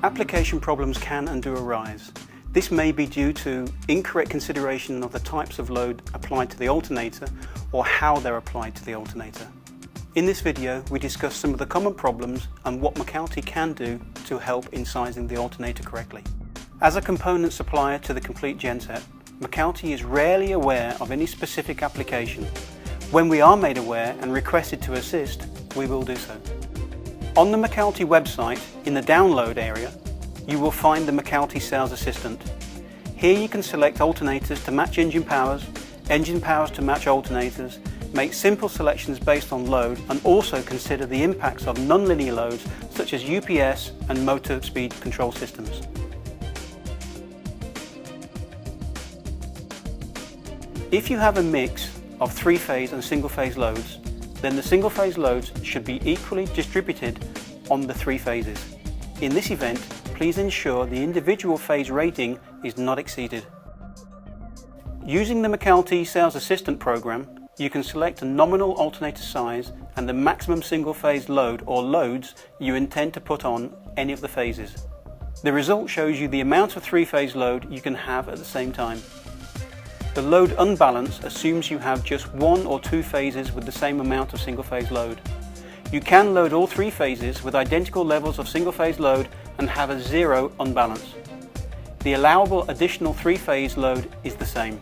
Application problems can and do arise. This may be due to incorrect consideration of the types of load applied to the alternator or how they're applied to the alternator. In this video, we discuss some of the common problems and what Macalty can do to help in sizing the alternator correctly. As a component supplier to the complete genset, Macalty is rarely aware of any specific application. When we are made aware and requested to assist, we will do so. On the Macalty website, in the download area, you will find the Macalty Sales Assistant. Here you can select alternators to match engine powers to match alternators, make simple selections based on load, and also consider the impacts of non-linear loads such as UPS and motor speed control systems. If you have a mix of three-phase and single-phase loads, then the single-phase loads should be equally distributed on the three phases. In this event, please ensure the individual phase rating is not exceeded. Using the Macalty Sales Assistant program, you can select a nominal alternator size and the maximum single-phase load or loads you intend to put on any of the phases. The result shows you the amount of three-phase load you can have at the same time. The load unbalance assumes you have just one or two phases with the same amount of single-phase load. You can load all three phases with identical levels of single-phase load and have a zero unbalance. The allowable additional three-phase load is the same.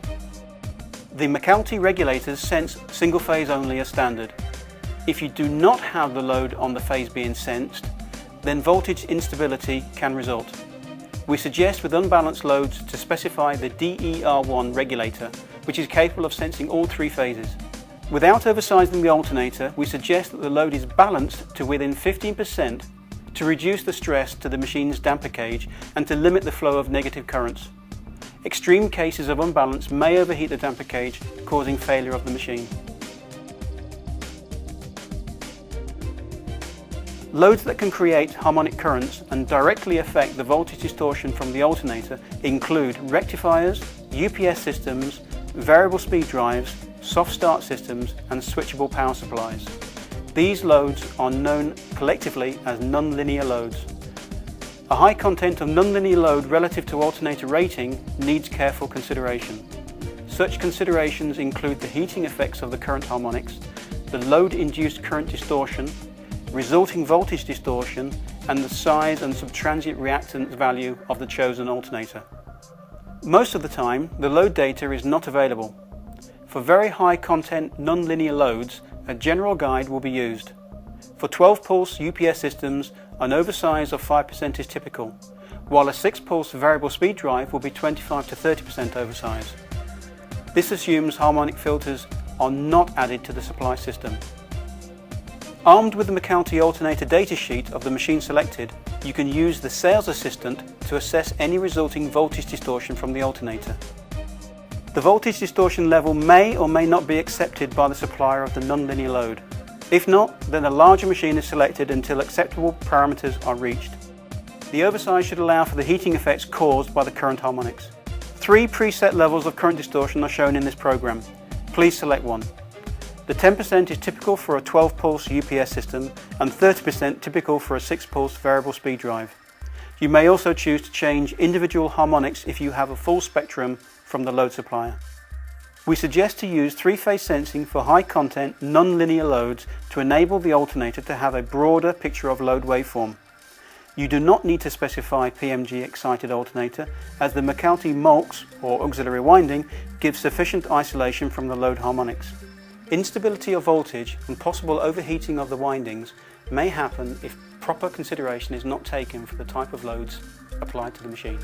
The Macalty regulators sense single-phase only as standard. If you do not have the load on the phase being sensed, then voltage instability can result. We suggest with unbalanced loads to specify the DER1 regulator, which is capable of sensing all three phases. Without oversizing the alternator, we suggest that the load is balanced to within 15% to reduce the stress to the machine's damper cage and to limit the flow of negative currents. Extreme cases of unbalance may overheat the damper cage, causing failure of the machine. Loads that can create harmonic currents and directly affect the voltage distortion from the alternator include rectifiers, UPS systems, variable speed drives, soft start systems, and switchable power supplies. These loads are known collectively as nonlinear loads. A high content of nonlinear load relative to alternator rating needs careful consideration. Such considerations include the heating effects of the current harmonics, the load-induced current distortion, resulting voltage distortion, and the size and subtransient reactance value of the chosen alternator. Most of the time, the load data is not available. For very high content nonlinear loads, a general guide will be used. For 12-pulse UPS systems, an oversize of 5% is typical, while a 6-pulse variable speed drive will be 25 to 30% oversize. This assumes harmonic filters are not added to the supply system. Armed with the Macalty alternator datasheet of the machine selected, you can use the Sales Assistant to assess any resulting voltage distortion from the alternator. The voltage distortion level may or may not be accepted by the supplier of the nonlinear load. If not, then a larger machine is selected until acceptable parameters are reached. The oversize should allow for the heating effects caused by the current harmonics. 3 preset levels of current distortion are shown in this program. Please select one. The 10% is typical for a 12-pulse UPS system and 30% typical for a 6-pulse variable speed drive. You may also choose to change individual harmonics if you have a full spectrum from the load supplier. We suggest to use three-phase sensing for high-content, non-linear loads to enable the alternator to have a broader picture of load waveform. You do not need to specify PMG excited alternator, as the Macalty MULX, or auxiliary winding, gives sufficient isolation from the load harmonics. Instability of voltage and possible overheating of the windings may happen if proper consideration is not taken for the type of loads applied to the machine.